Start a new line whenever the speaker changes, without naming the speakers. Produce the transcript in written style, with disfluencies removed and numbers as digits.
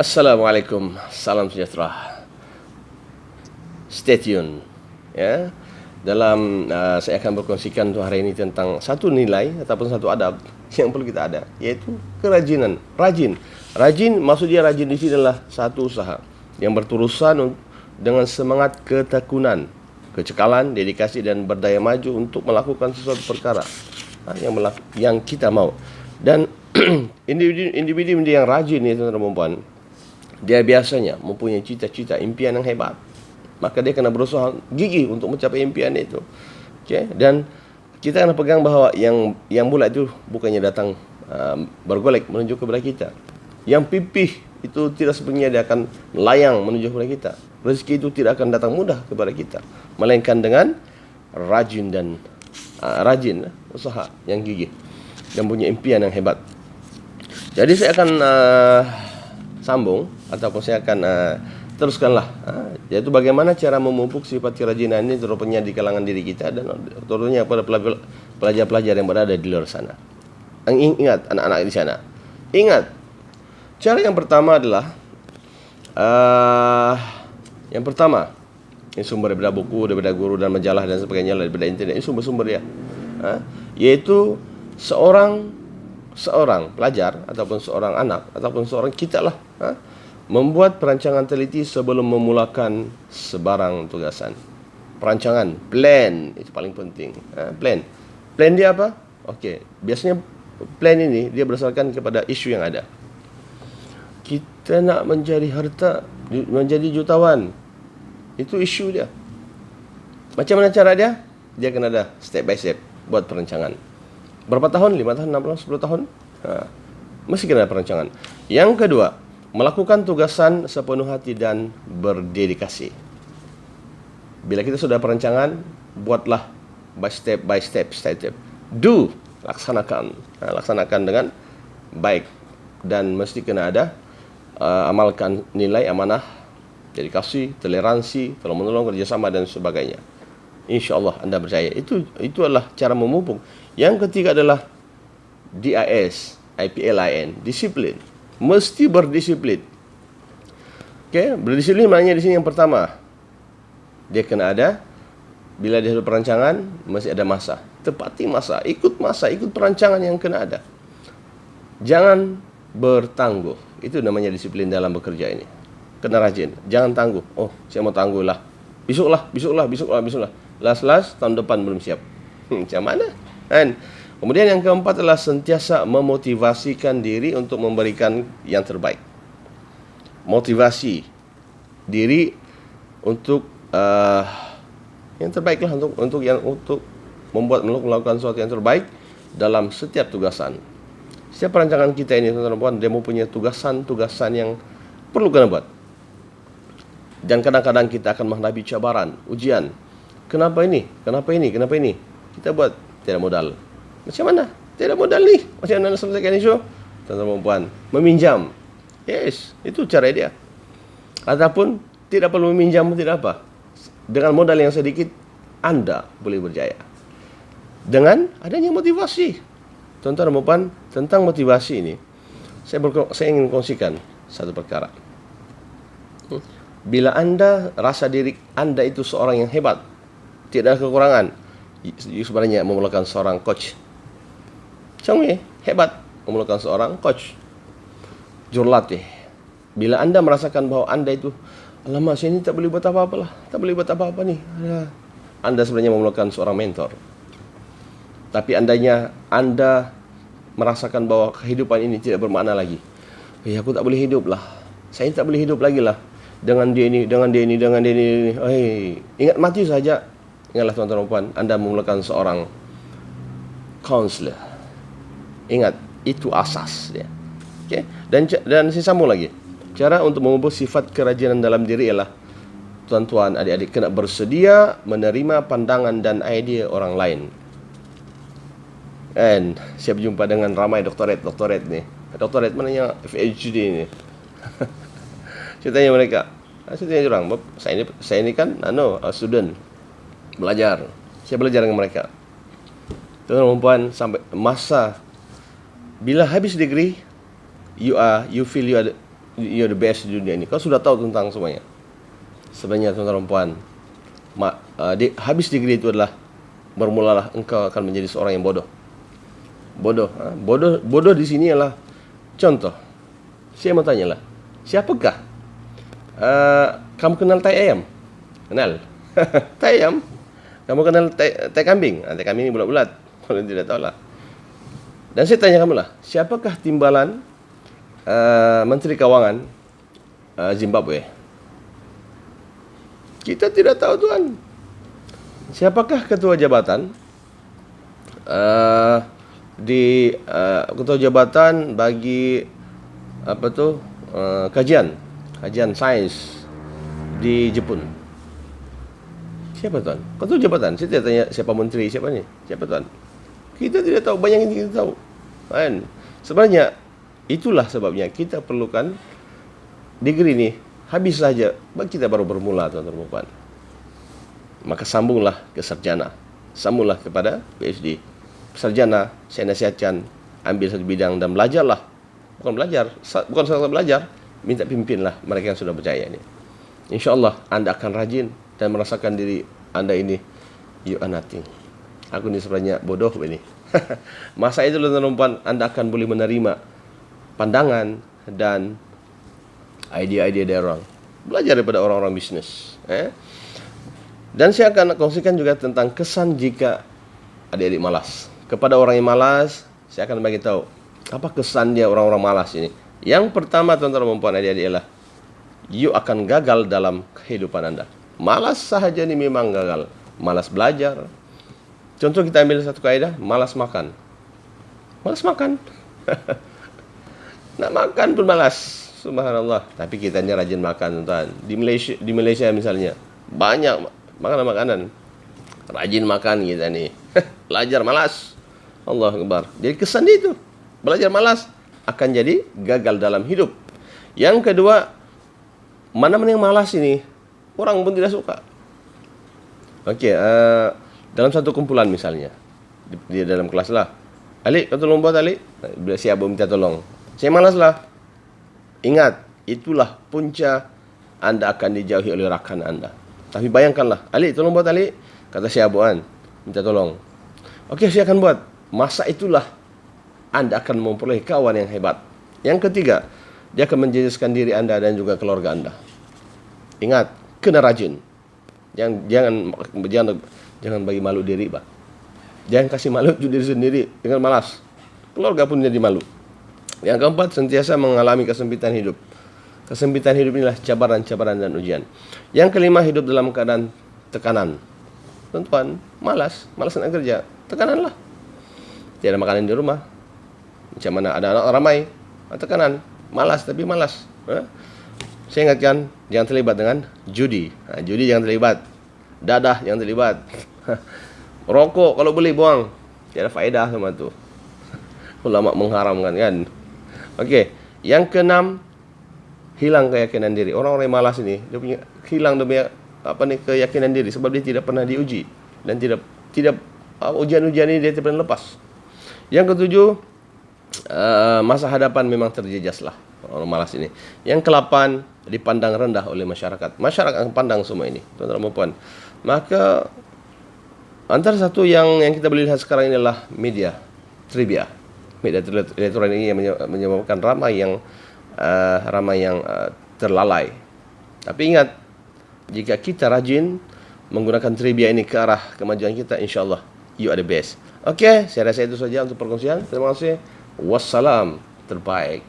Assalamualaikum, salam sejahtera. Stay tune, ya. Saya akan berkongsikan untuk hari ini tentang satu nilai ataupun satu adab yang perlu kita ada, yaitu kerajinan. Rajin maksudnya rajin di sini adalah satu usaha yang berterusan dengan semangat ketekunan, kecekalan, dedikasi dan berdaya maju untuk melakukan sesuatu perkara yang kita mau. Dan individu yang rajin ni, tuan-tuan dan puan, dia biasanya mempunyai cita-cita, impian yang hebat. Maka dia kena berusaha gigih untuk mencapai impian itu. Okay? Dan kita kena pegang bahawa yang bulat itu bukannya datang bergolek menuju kepada kita. Yang pipih itu tidak sebenarnya dia akan melayang menuju kepada kita. Rezeki itu tidak akan datang mudah kepada kita, melainkan dengan rajin usaha yang gigih dan punya impian yang hebat. Jadi saya akan sambung ataupun saya akan teruskanlah, yaitu bagaimana cara memupuk sifat kerajinan ini terutama di kalangan diri kita dan terutama pada pelajar-pelajar yang berada di luar sana. Ingat anak-anak di sana, ingat cara yang pertama adalah ini sumber daripada buku, daripada guru dan majalah dan sebagainya, daripada internet. Ini sumber-sumber dia, yaitu seorang pelajar ataupun seorang anak ataupun seorang kita lah, membuat perancangan teliti sebelum memulakan sebarang tugasan. Perancangan, plan, itu paling penting. Plan dia apa? Okey, biasanya plan ini dia berdasarkan kepada isu yang ada. Kita nak menjadi harta, menjadi jutawan. Itu isu dia. Macam mana cara dia? Dia kena ada step by step buat perancangan. Berapa tahun? 5 tahun, 6 tahun, 10 tahun? Mesti kena ada perancangan. Yang kedua, melakukan tugasan sepenuh hati dan berdedikasi. Bila kita sudah perancangan, buatlah step by step. Do, laksanakan dengan baik. Dan mesti kena ada amalkan nilai amanah, dedikasi, toleransi, tolong-menolong, kerjasama dan sebagainya. InsyaAllah anda berjaya. Itu adalah cara memupuk. Yang ketiga adalah DISCIPLIN, disiplin. Mesti berdisiplin. Okey, berdisiplin maknanya di sini yang pertama, dia kena ada, bila dia ada perancangan, mesti ada masa. Tepati masa, ikut perancangan yang kena ada. Jangan bertangguh. Itu namanya disiplin dalam bekerja ini. Kena rajin, jangan tangguh. Oh, saya mau tangguh lah. Besoklah. Last tahun depan belum siap. Macam mana? Kan? Kemudian yang keempat adalah sentiasa memotivasikan diri untuk memberikan yang terbaik. Motivasi diri untuk yang terbaik lah, untuk melakukan sesuatu yang terbaik dalam setiap tugasan. Setiap perancangan kita ini, teman-teman, dia mempunyai tugasan yang perlu kena buat. Dan kadang-kadang kita akan menghadapi cabaran, ujian. Kenapa ini? Kita buat tidak modal. Macam mana? Tidak modal ni. Macam mana nak selesaikan isu? Tuan-tuan dan puan, meminjam. Yes, itu cara dia. Ataupun tidak perlu meminjam pun tidak apa. Dengan modal yang sedikit, anda boleh berjaya. Dengan adanya motivasi. Tuan-tuan dan puan, tentang motivasi ini, saya ingin kongsikan satu perkara. Bila anda rasa diri anda itu seorang yang hebat, tidak ada kekurangan, sebenarnya memerlukan seorang coach. Macam ni, hebat, memerlukan seorang coach, jurulatih. Bila anda merasakan bahawa anda itu, alamak, saya ni tak boleh buat apa-apa lah, tak boleh buat apa-apa ni, anda sebenarnya memerlukan seorang mentor. Tapi anda merasakan bahawa kehidupan ini tidak bermakna lagi. Aku tak boleh hidup lah, saya tak boleh hidup lagi lah dengan dia ini. Ingat mati saja. Ingatlah tuan-tuan dan puan, anda memerlukan seorang counselor. Ingat, itu asas dia. Okay? Dan saya sambung lagi. Cara untuk memupuk sifat kerajinan dalam diri ialah, tuan-tuan, adik-adik kena bersedia menerima pandangan dan idea orang lain. And saya berjumpa dengan ramai doktorat ni. Doktorat maknanya PhD ni. Saya tanya mereka, saya ni kan student, belajar. Saya belajar dengan mereka. Tuan-tuan dan puan, sampai masa bila habis degree, you feel you the best di dunia ini. Kau sudah tahu tentang semuanya. Sebenarnya tuan-tuan dan puan, habis degree itu adalah bermulalah engkau akan menjadi seorang yang bodoh. Bodoh di sini adalah contoh. Saya mau tanyalah, siapakah kamu kenal tai ayam? Kenal? Tai ayam? Kamu kenal tai kambing? Tai kambing ini bulat-bulat. Kalau tidak tahu lah. Dan saya tanya kamu lah, siapakah timbalan Menteri Keuangan Zimbabwe? Kita tidak tahu tuan. Siapakah ketua jabatan ketua jabatan bagi kajian sains di Jepun? Siapa tuan? Ketua jabatan. Saya tidak tanya siapa menteri, siapa ni? Siapa tuan? Kita tidak tahu. Banyak yang kita tahu. Kan? Sebenarnya itulah sebabnya kita perlukan degree ni. Habis saja, kita baru bermula tuan-tuan dan puan. Maka sambunglah ke sarjana. Sambunglah kepada PhD. Sarjana, saya nasihatkan ambil satu bidang dan belajarlah. Bukan saja belajar, minta pimpinlah mereka yang sudah percaya ini. InsyaAllah anda akan rajin dan merasakan diri anda ini, you are nothing. Aku ni sebenarnya bodoh ini. Masa itu tuan-tuan dan puan, anda akan boleh menerima pandangan dan idea-idea dari orang. Belajar daripada orang-orang bisnes. Dan saya akan kongsikan juga tentang kesan jika adik-adik malas. Kepada orang yang malas, saya akan bagi tahu apa kesan dia orang-orang malas ini. Yang pertama tuan-tuan dan puan, adik-adik ialah you akan gagal dalam kehidupan anda. Malas sahaja ni memang gagal. Malas belajar. Contoh kita ambil satu kaedah, malas makan. Malas makan. Nak makan pun malas. Subhanallah. Tapi kita ni rajin makan tuan. Di Malaysia misalnya, banyak makanan. Rajin makan kita ni. Belajar malas. Allah Akbar. Jadi kesan dia itu. Belajar malas akan jadi gagal dalam hidup. Yang kedua, mana-mana yang malas ini, orang pun tidak suka. Okey, dalam satu kumpulan misalnya, di dalam kelas lah. Alik, kau tolong buat Alik. Bila si Abu minta tolong. Saya malas lah. Ingat, itulah punca anda akan dijauhi oleh rakan anda. Tapi bayangkanlah, Alik, tolong buat Alik. Kata si Abu minta tolong. Okey, saya akan buat. Masa itulah anda akan memperoleh kawan yang hebat. Yang ketiga, dia akan menjejaskan diri anda dan juga keluarga anda. Ingat, kena rajin. Jangan bagi malu diri, bah. Jangan kasih malu diri sendiri dengan malas. Keluarga pun jadi malu. Yang keempat, sentiasa mengalami kesempitan hidup. Kesempitan hidup inilah cabaran-cabaran dan ujian. Yang kelima, hidup dalam keadaan tekanan. Tuan-tuan, malas nak kerja, tekananlah. Tiada makanan di rumah. Macam mana ada anak ramai, tekanan. Malas tapi malas. Saya ingatkan, jangan terlibat dengan judi. Judi jangan terlibat. Dadah jangan terlibat. Rokok kalau boleh buang. Tiada faedah sama tu. Ulama mengharamkan kan. Okey, yang keenam, hilang keyakinan diri. Orang-orang yang malas ini, dia punya hilang dia punya keyakinan diri sebab dia tidak pernah diuji dan tidak ujian-ujian ini dia tidak pernah lepas. Yang ketujuh, masa hadapan memang terjejaslah orang malas ini. Yang ke-8, dipandang rendah oleh masyarakat. Masyarakat akan pandang semua ini, tuan-tuan dan puan. Maka antara satu yang kita boleh lihat sekarang ini adalah media trivia. Media elektronik ini yang menyebabkan ramai yang terlalai. Tapi ingat, jika kita rajin menggunakan trivia ini ke arah kemajuan kita, insyaAllah you are the best. Okey, saya rasa itu saja untuk perkongsian. Terima kasih. Wassalam terbaik.